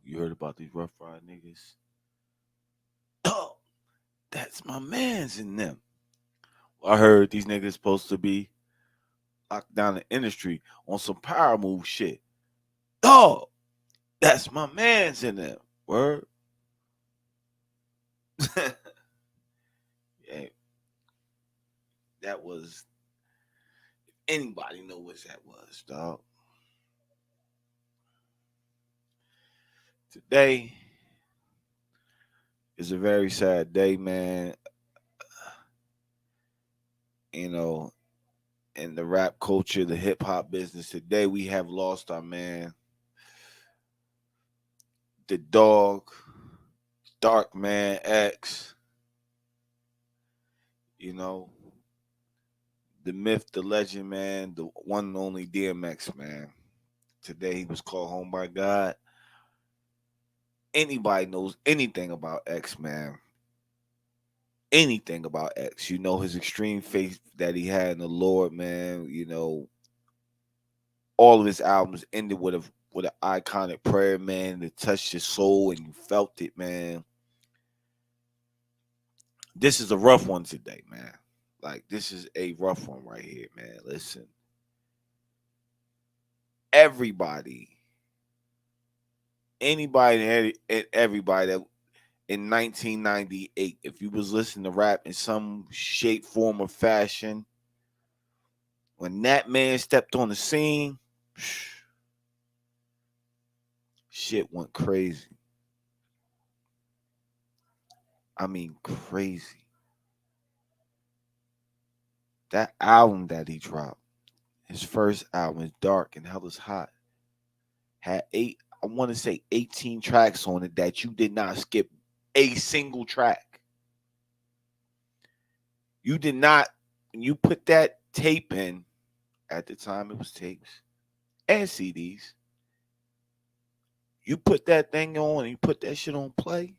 You heard about these Rough Ride niggas? Oh, that's my man's in them. I heard these niggas supposed to be locked down the industry on some power move shit. Oh, that's my man's in them. Word. Yeah, that was. Anybody know what that was, dog? Today is a very sad day, man. You know, in the rap culture, the hip hop business. Today we have lost our man, the dog, Dark Man X. You know, the myth, the legend, man, the one and only DMX, man. Today he was called home by God. Anybody knows anything about X, man. Anything about X. You know his extreme faith that he had in the Lord, man. You know, all of his albums ended with an iconic prayer, man, that touched your soul and you felt it, man. This is a rough one today, man. Like this is a rough one right here, man. Listen, everybody, anybody, and everybody that in 1998, if you was listening to rap in some shape, form, or fashion, when that man stepped on the scene, shit went crazy. I mean, crazy. That album that he dropped, his first album, is Dark and Hell is Hot, had I want to say 18 tracks on it that you did not skip a single track. You did not, when you put that tape in, at the time it was tapes and CDs, you put that thing on and you put that shit on play,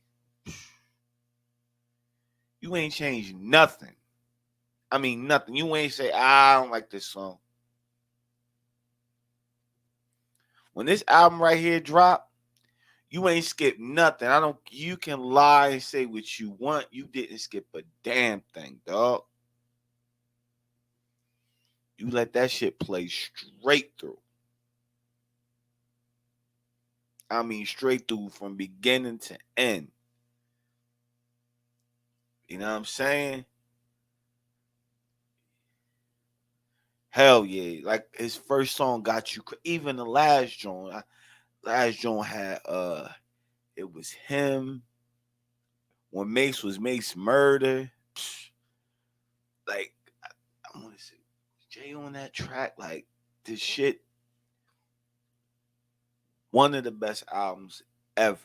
you ain't changed nothing. I mean, nothing. You ain't say, I don't like this song. When this album right here dropped, you ain't skip nothing. I don't. You can lie and say what you want. You didn't skip a damn thing, dog. You let that shit play straight through. I mean, straight through from beginning to end. You know what I'm saying? Hell yeah! Like his first song got you. Even the last joint, last joint had it was him when Mace was Mace Murder. Like I want to say Jay on that track. Like this shit, one of the best albums ever.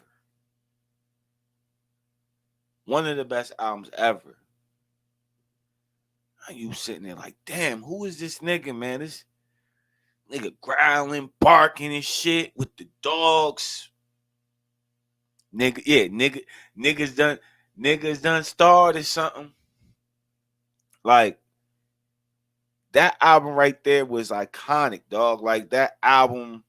One of the best albums ever. And you sitting there like, damn, who is this nigga, man? This nigga growling, barking and shit with the dogs. Nigga, yeah, niggas done, niggas done started something. Like that album right there was iconic, dog. Like that album,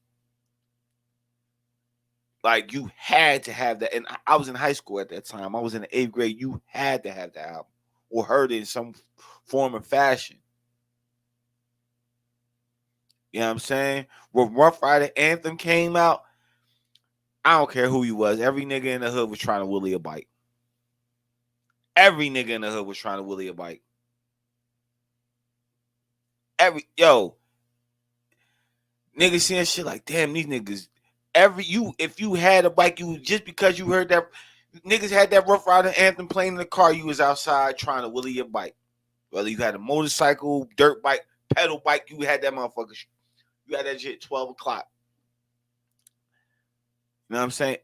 like you had to have that. And I was in high school at that time. I was in the 8th grade. You had to have that album or heard it in some form or fashion. You know what I'm saying? When Rough Rider Anthem came out, I don't care who he was. Every nigga in the hood was trying to willy a bike. Every nigga in the hood was trying to willy a bike. Niggas seeing shit like, damn, these niggas. If you had a bike, you just because you heard that niggas had that Rough Rider Anthem playing in the car, you was outside trying to willy your bike. Whether you had a motorcycle, dirt bike, pedal bike, you had that motherfucker. You had that shit 12 o'clock. You know what I'm saying?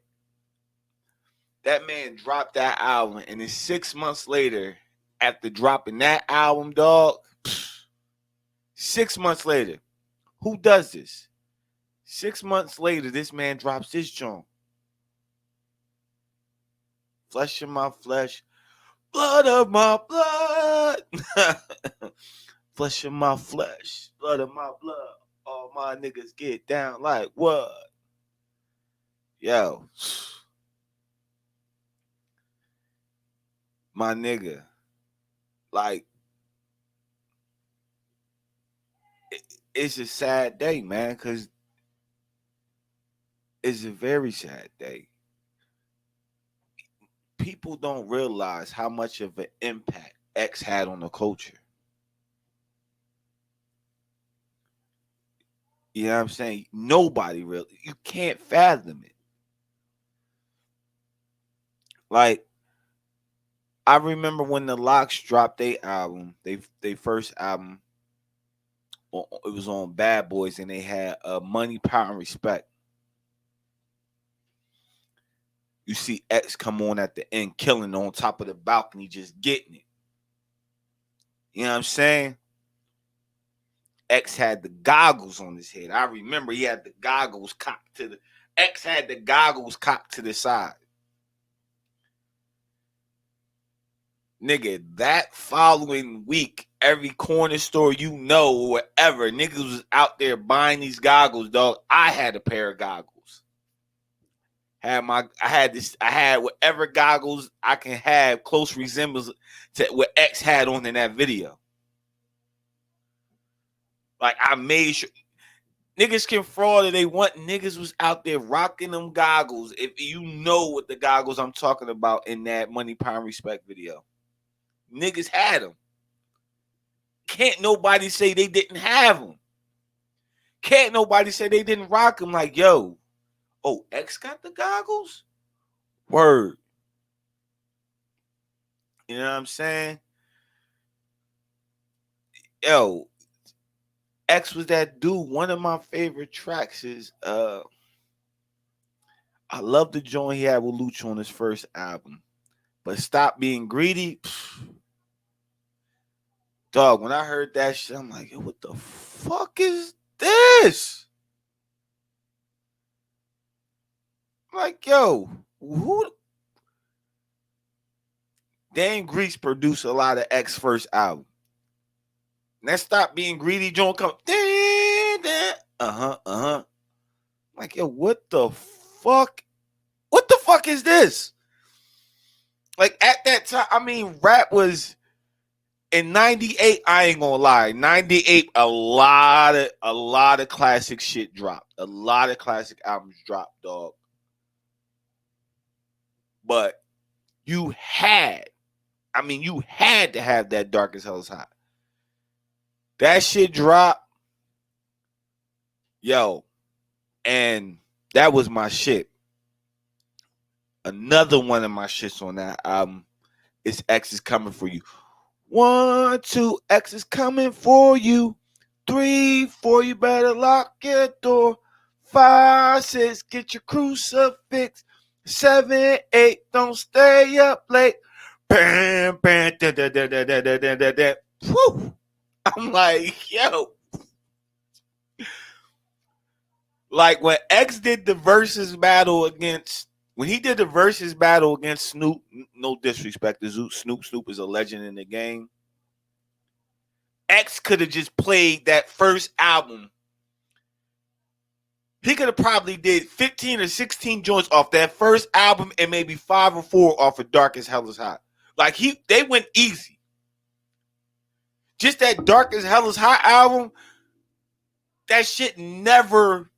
That man dropped that album, and then 6 months later, after dropping that album, dog, 6 months later, who does this? 6 months later, this man drops this joint. Flesh of my flesh, blood of my blood. Flesh of my flesh, blood of my blood. All my niggas get down like what? Yo, my nigga, like it's a sad day, man, because it's a very sad day. People don't realize how much of an impact X had on the culture. You know what I'm saying? Nobody really. You can't fathom it. Like I remember when the Locks dropped their album, they first album. It was on Bad Boys, and they had Money, Power, and Respect. You see X come on at the end, killing on top of the balcony, just getting it. You know what I'm saying? X had the goggles on his head. I remember he had the goggles cocked to the. X had the goggles cocked to the side. Nigga, that following week, every corner store you know, or whatever, niggas was out there buying these goggles, dog. I had a pair of goggles. I had whatever goggles I can have close resemblance to what X had on in that video. Like I made sure niggas can fraud if they want. Niggas was out there rocking them goggles. If you know what the goggles I'm talking about in that Money, Power, and Respect video, niggas had them. Can't nobody say they didn't have them. Can't nobody say they didn't rock them. Like, yo, oh, X got the goggles? Word. You know what I'm saying? Yo, X was that dude. One of my favorite tracks is I love the joint he had with Lucha on his first album. But Stop Being Greedy. Dog, when I heard that shit, I'm like, yo, what the fuck is this? Like, yo, who? Dan Grease produced a lot of X first album. That Stop Being Greedy joint come. Like, yo, what the fuck? What the fuck is this? Like at that time, I mean, rap was in '98. I ain't gonna lie, '98, a lot of classic shit dropped. A lot of classic albums dropped, dog. But you had, you had to have that Dark as Hell is Hot. That shit dropped, yo, and that was my shit. Another one of my shits on that album is X is Coming For You. 1, 2, X is coming for you. 3, 4, you better lock your door. 5, 6, get your crucifix. 7, 8, don't stay up late. Bam, bam, da, da, da, da, da, da, da, da, da. Whew. I'm like, yo. Like when X did the versus battle against, when he did the versus battle against Snoop, no disrespect to Snoop. Snoop is a legend in the game. X could have just played that first album. He could have probably did 15 or 16 joints off that first album and maybe 5 or 4 off of Dark as Hell is Hot. Like they went easy. Just that Dark as Hell is Hot album, that shit never,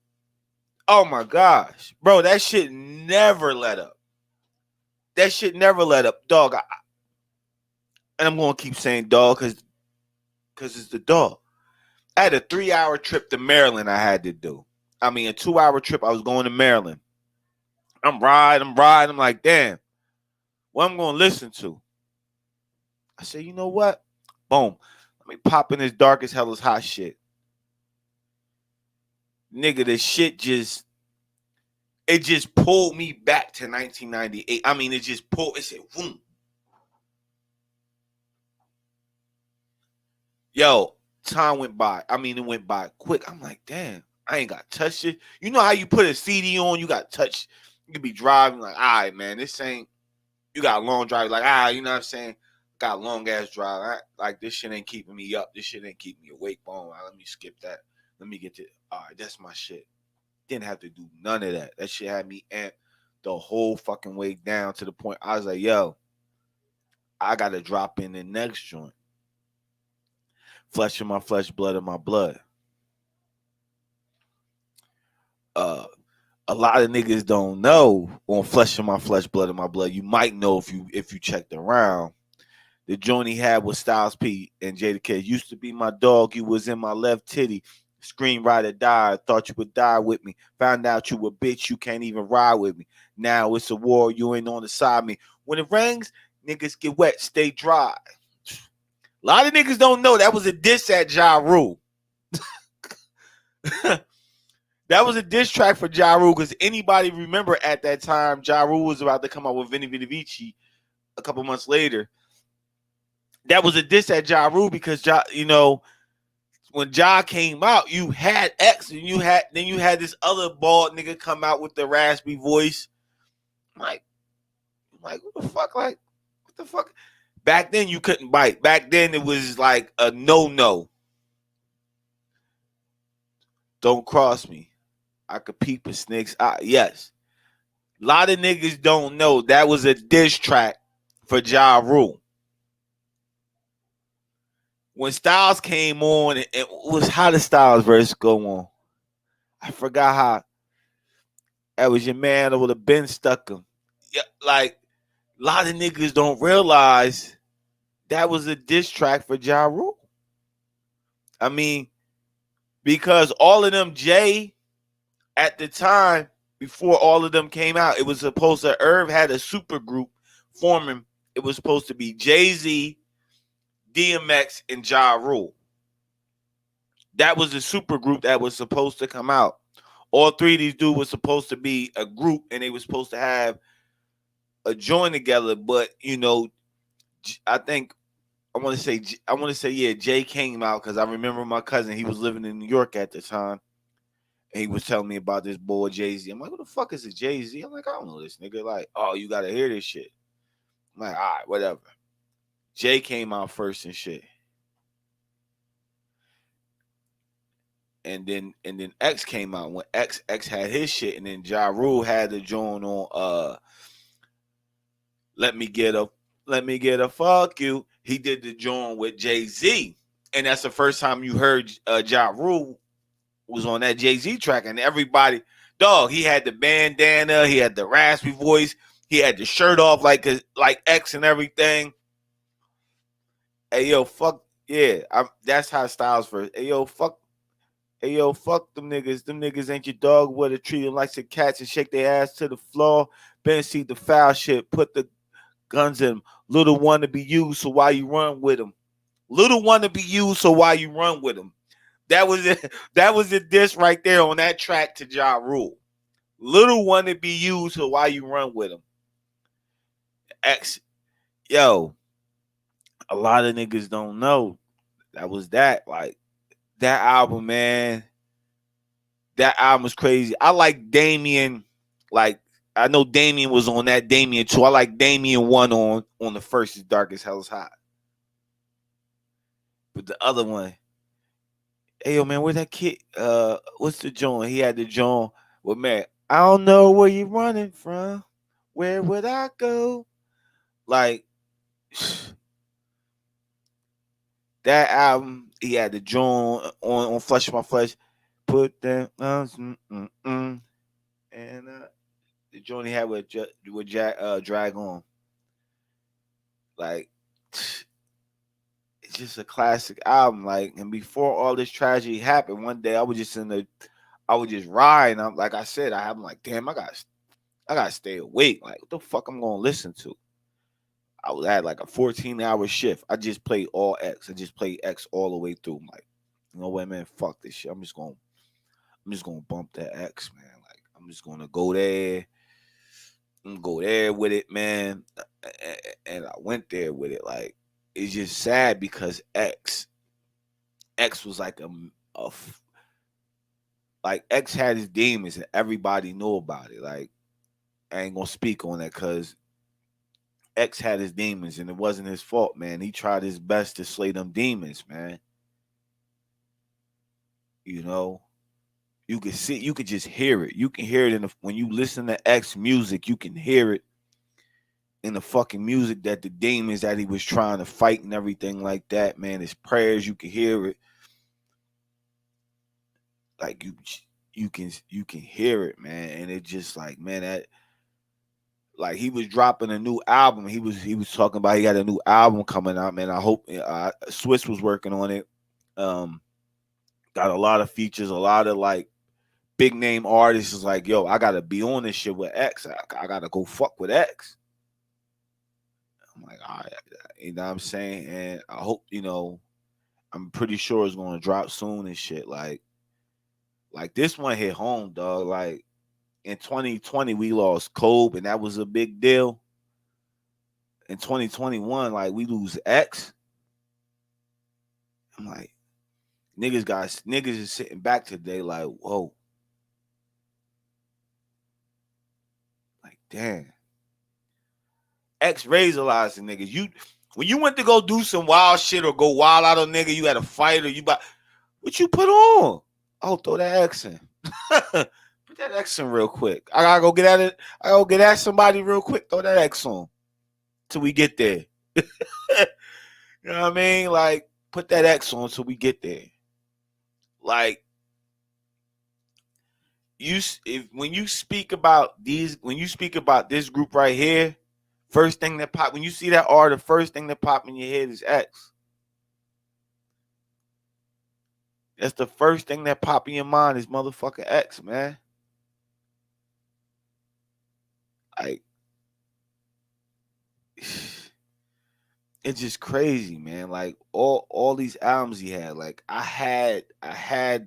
oh my gosh. Bro, that shit never let up. That shit never let up. Dog, and I'm going to keep saying dog because it's the dog. I had a 3-hour trip to Maryland I had to do. I mean, a 2-hour trip. I was going to Maryland. I'm riding. I'm like, damn, what I'm going to listen to? I said, you know what? Boom. Let me pop in this Dark as Hell is Hot shit. Nigga, this shit just pulled me back to 1998. I mean, it said, boom. Yo, time went by. I mean, it went by quick. I'm like, damn, I ain't got to touch it. You know how you put a CD on, you got to touch, you could be driving like, all right, man, this ain't, you got a long drive, like, you know what I'm saying? Got a long ass drive. Like, this shit ain't keeping me up. This shit ain't keeping me awake. Boom. Let me skip that. Let me get to, all right, that's my shit. didn't have to do none of that. That shit had me amped the whole fucking way down to the point I was like, yo, I gotta drop in the next joint. Flesh of my flesh, blood of my blood. Uh a lot of niggas don't know on flesh of my flesh, blood of my blood. You might know if you checked around. The joint he had with Styles P and Jada Kidd. Used to be my dog. You was in my left titty. Screenwriter died. Thought you would die with me. Found out you a bitch. You can't even ride with me. Now it's a war. You ain't on the side of me. When it rains, niggas get wet. Stay dry. A lot of niggas don't know that was a diss at Ja Rule. That was a diss track for Ja Rule because anybody remember at that time Ja Rule was about to come out with Vinny Vinny Vici a couple months later. That was a diss at Ja Rule because Ja, you know, when Ja came out, you had X and you had this other bald nigga come out with the raspy voice. I'm like, what the fuck? Like, what the fuck? Back then you couldn't bite. Back then it was like a no. Don't cross me. I could peep a snake's eye. Yes. A lot of niggas don't know that was a diss track for Ja Rule. When Styles came on, it was how the Styles verse go on. I forgot how. That was your man that would have been stuck him. Yeah, like a lot of niggas don't realize that was a diss track for Ja Rule. I mean, because all of them Jay at the time before all of them came out, it was supposed to Irv had a super group forming. It was supposed to be Jay-Z, DMX, and Ja Rule. That was the super group that was supposed to come out. All three of these dudes were supposed to be a group, and they were supposed to have a joint together. But you know, I think I want to say yeah, Jay came out because I remember my cousin. He was living in New York at the time, and he was telling me about this boy Jay-Z. I'm like, what the fuck is a Jay-Z? I'm like, I don't know this nigga. Like, oh, you gotta hear this shit. I'm like, all right, whatever. Jay came out first and shit. And then X came out when X had his shit, and then Ja Rule had the joint on let me get a fuck you. He did the joint with Jay-Z. And that's the first time you heard Ja Rule was on that Jay-Z track, and everybody, dog, he had the bandana, he had the raspy voice, he had the shirt off like X and everything. Hey yo, fuck yeah, that's how Styles first. Hey yo, fuck them niggas. Them niggas ain't your dog. What to treat them like some cats and shake their ass to the floor. Ben see the foul shit. Put the guns in them. Little one to be used, so why you run with them? Little one to be used, so why you run with them? That was it. That was the diss right there on that track to Ja Rule. Little one to be used, so why you run with him? X, yo, a lot of niggas don't know that was that. Like that album, man. That album was crazy. I like Damien. Like I know Damien was on that Damien too. I like Damien one on the first is Dark as Hell's Hot. But the other one, hey yo man, where that kid? What's the joint? He had the joint. Well, man, I don't know where you running from. Where would I go? Like that album, he had the joint on Flesh of My Flesh. Put that and the joint he had with Drag On. Like it's just a classic album. Like, and before all this tragedy happened, one day I was just riding. I'm like I said, I'm like, damn, I gotta stay awake. Like, what the fuck I'm gonna listen to? I was at like a 14-hour shift. I just played all X. I just played X all the way through. I'm like, you know what, man? Fuck this shit. I'm just gonna bump that X, man. Like, I'm just gonna go there. I'm gonna go there with it, man. And I went there with it. Like, it's just sad because X was like like X had his demons and everybody knew about it. Like, I ain't gonna speak on that because X had his demons and it wasn't his fault, man. He tried his best to slay them demons, man. You know, You could see, you could just hear it. You can hear it when you listen to X music. You can hear it in the fucking music that the demons that he was trying to fight and everything like that. Man, his prayers, you can hear it. Like you can hear it, man, and it just like, man, that, like, he was dropping a new album. He was talking about he got a new album coming out, man. I hope Swiss was working on it. Um, got a lot of features, a lot of like big name artists. Is like, yo, I gotta be on this shit with X. I gotta go fuck with X. I'm like, all right, you know what I'm saying, and I hope, I'm pretty sure it's gonna drop soon and shit. Like this one hit home, dog. Like in 2020, we lost Kobe, and that was a big deal. In 2021, like we lose X. I'm like, niggas is sitting back today, like, whoa, like damn. X razoralized the niggas. When you went to go do some wild shit or go wild out on nigga, you had a fight or what you put on? Oh, throw that X in. Put that X in real quick. I gotta go get at it. I gotta go get at somebody real quick. Throw that X on till we get there. You know what I mean? Like, put that X on till we get there. Like, when you speak about this group right here, first thing that pop when you see that R, the first thing that pop in your head is X. That's the first thing that pop in your mind is motherfucker X, man. Like, it's just crazy, man. Like all these albums he had. Like I had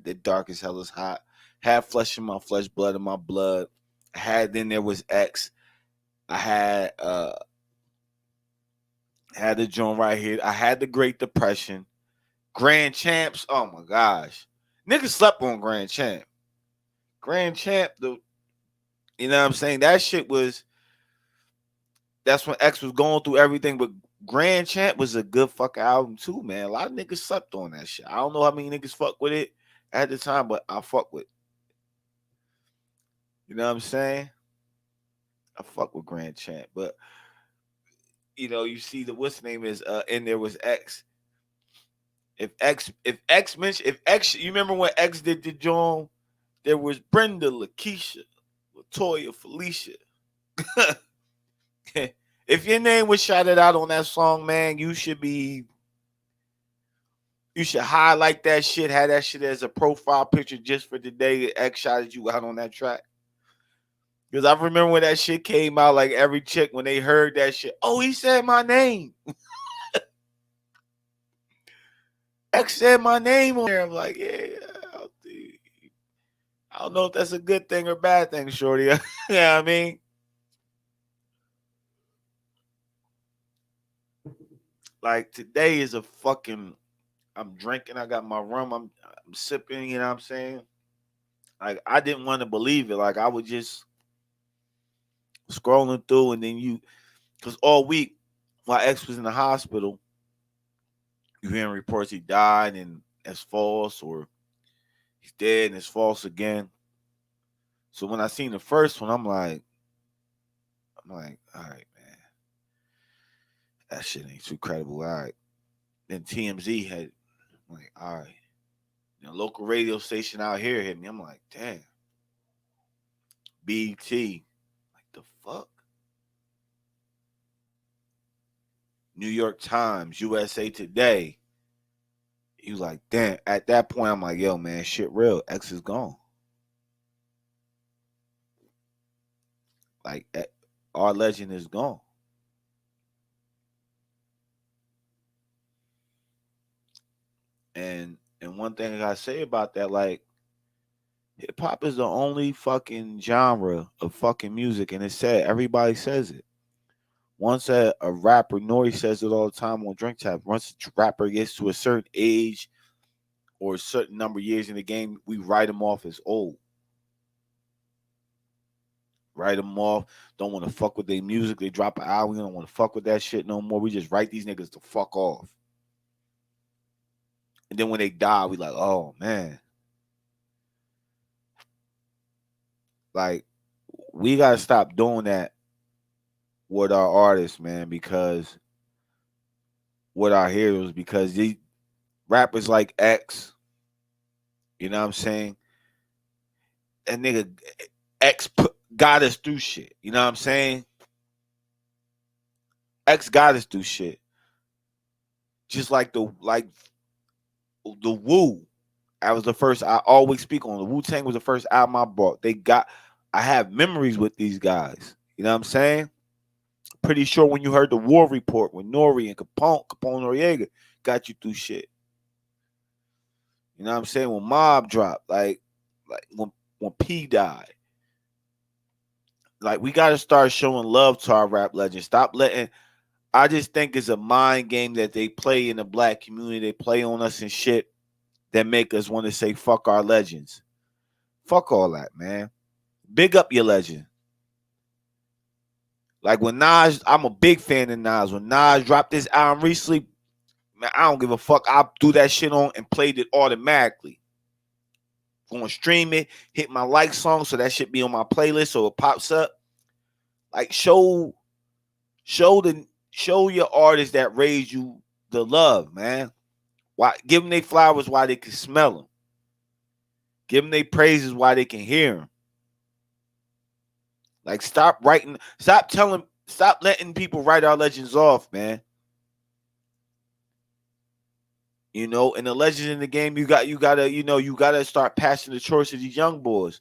the Darkest Hell is Hot, had Flesh in My Flesh, Blood in My Blood. I had Then There Was X. I had the joint right here. I had the Great Depression. Grand Champs. Oh my gosh. Niggas slept on Grand Champ. Grand Champ, you know what I'm saying? That's when X was going through everything, but Grand Champ was a good fucking album too, man. A lot of niggas slept on that shit. I don't know how many niggas fuck with it at the time, but I fuck with it. You know what I'm saying? I fuck with Grand Champ. But you see the what's the name is and There Was X. If X you remember when X did the joint, there was Brenda, Lakeisha, Latoya, Felicia. If your name was shouted out on that song, man, you should highlight that shit, have that shit as a profile picture just for the day that X shouted you out on that track. Because I remember when that shit came out, like every chick, when they heard that shit, oh, he said my name. X said my name on there. I'm like, yeah, I don't know if that's a good thing or bad thing, shorty. You know what I mean? Like today is a fucking. I'm drinking. I got my rum. I'm sipping. You know what I'm saying? Like I didn't want to believe it. Like I was just scrolling through, and then because all week my ex was in the hospital, you hearing reports he died and it's false, or he's dead and it's false again. So when I seen the first one, I'm like, all right, man, that shit ain't too credible. All right. Then TMZ had, I'm like, all right. Local radio station out here hit me. I'm like, damn. BT, like the fuck. New York Times, USA Today. He was like, damn. At that point, I'm like, yo, man, shit real. X is gone. Like, our legend is gone. And one thing I gotta say about that, like, hip hop is the only fucking genre of fucking music, and it's sad. Everybody says it. Once a rapper, Nori says it all the time on Drink Tap. Once a rapper gets to a certain age or a certain number of years in the game, we write them off as old. Write them off. Don't want to fuck with their music. They drop an album. We don't want to fuck with that shit no more. We just write these niggas to fuck off. And then when they die, we like, oh man. Like, we gotta stop doing that with our artists, man, because with our heroes, because these rappers like X, you know what I'm saying? That nigga X got us through shit. You know what I'm saying? X got us through shit. Just like the Wu. I was the first. I always speak on the Wu Tang was the first album I bought. I have memories with these guys. You know what I'm saying? Pretty sure when you heard the War Report with Nori and Capone Noriega got you through shit. You know what I'm saying? When Mob dropped, like when P died, like we got to start showing love to our rap legends. Stop letting. I just think it's a mind game that they play in the black community. They play on us and shit that make us want to say fuck our legends. Fuck all that, man. Big up your legend. Like when Nas, I'm a big fan of Nas. When Nas dropped this album recently, man, I don't give a fuck. I threw that shit on and played it automatically. Going to stream it, hit my like song so that shit be on my playlist so it pops up. Like show your artists that raised you the love, man. Why give them their flowers while they can smell them. Give them their praises while they can hear them. Like stop letting people write our legends off, man. You know, and the legends in the game, you gotta start passing the torch to these young boys.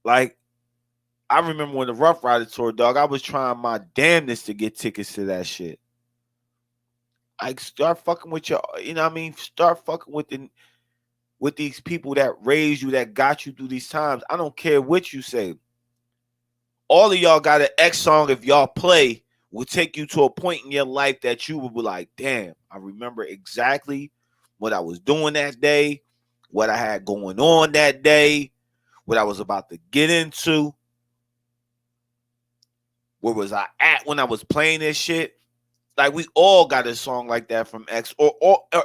Like, I remember when the Rough Rider tour, dog, I was trying my damnedest to get tickets to that shit. Like, start fucking with your, you know what I mean? Start fucking with these people that raised you, that got you through these times. I don't care what you say. All of y'all got an X song if y'all play will take you to a point in your life that you will be like, damn, I remember exactly what I was doing that day, what I had going on that day, what I was about to get into. Where was I at when I was playing this shit? Like we all got a song like that from X or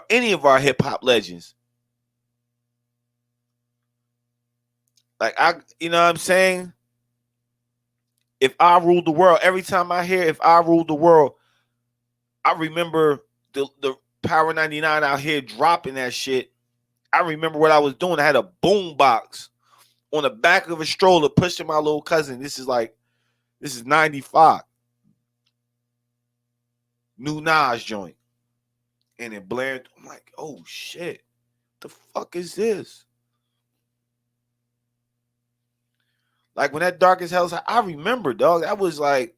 any of our hip hop legends. Like you know what I'm saying? If I ruled the world, every time I hear if I ruled the world, I remember the Power 99 out here dropping that shit. I remember what I was doing. I had a boom box on the back of a stroller pushing my little cousin. This is 95. New Nas joint. And it blared. I'm like, oh shit. The fuck is this? Like when that Dark as Hell, I remember, dog. That was like,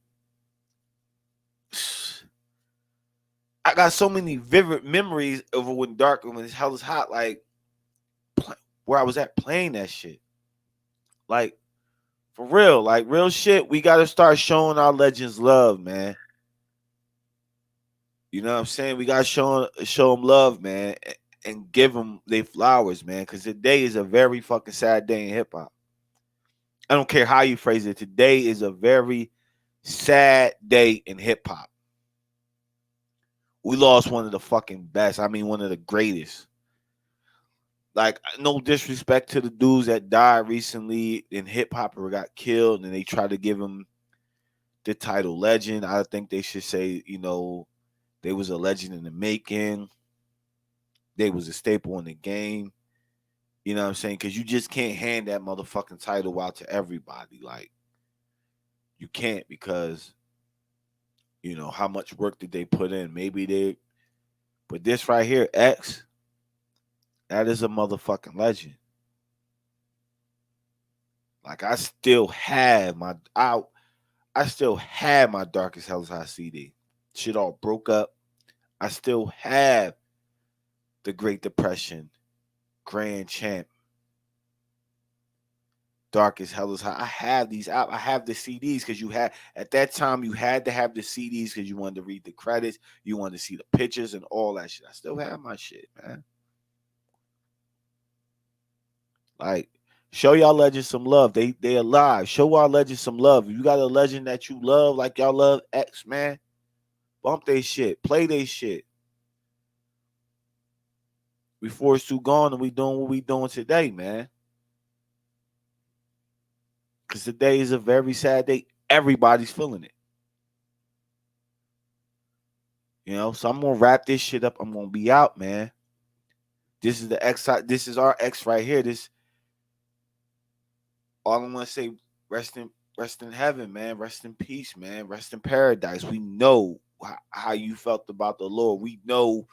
I got so many vivid memories of when Hell is Hot, like where I was at playing that shit. Like for real, like real shit. We got to start showing our legends love, man. You know what I'm saying? We got to show them love, man, and give them their flowers, man. Because today is a very fucking sad day in hip hop. I don't care how you phrase it. Today is a very sad day in hip hop. We lost one of the fucking best. I mean, one of the greatest. Like, no disrespect to the dudes that died recently in hip hop or got killed, and they try to give him the title legend. I think they should say, they was a legend in the making. They was a staple in the game. You know what I'm saying? Because you just can't hand that motherfucking title out to everybody. Like, you can't because, how much work did they put in? But this right here, X, that is a motherfucking legend. Like, I still have my Darkest Hell's High CD. Shit all broke up. I still have the Great Depression, Grand Champ, Darkest Hell is High. I have these out. I have the CDs because at that time you had to have the CDs because you wanted to read the credits, you wanted to see the pictures and all that shit. I still have my shit, man. Like, show y'all legends some love. They alive. Show our legends some love. If you got a legend that you love, like y'all love X, man, bump they shit. Play they shit. Before it's too gone and we doing what we doing today, man. Because today is a very sad day. Everybody's feeling it. You know, so I'm gonna wrap this shit up. I'm gonna be out, man. This is the X. This is our X right here. This all I'm gonna say. Rest in heaven, man. Rest in peace, man. Rest in paradise. We know how you felt about the Lord. We know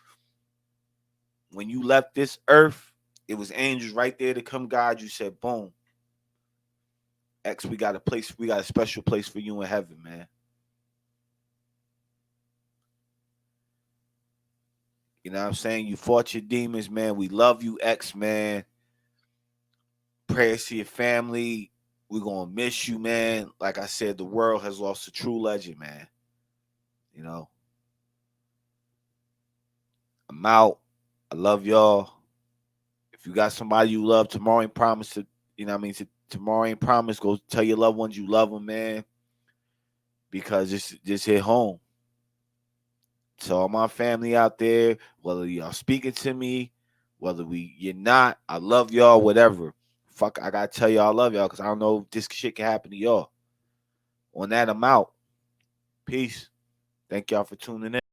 when you left this earth, it was angels right there to come guide you. Said, boom, X. We got a place. We got a special place for you in heaven, man. You know what I'm saying? You fought your demons, man. We love you, X, man. Prayers to your family. We're gonna miss you, man. Like I said, the world has lost a true legend, man. You know, I'm out. I love y'all. If you got somebody you love, tomorrow ain't promise to, you know what I mean? Tomorrow ain't promise. Go tell your loved ones you love them, man. Because just hit home. So all my family out there, whether y'all speaking to me, whether you're not, I love y'all, whatever. Fuck, I gotta tell y'all I love y'all because I don't know if this shit can happen to y'all. On that, I'm out. Peace. Thank y'all for tuning in.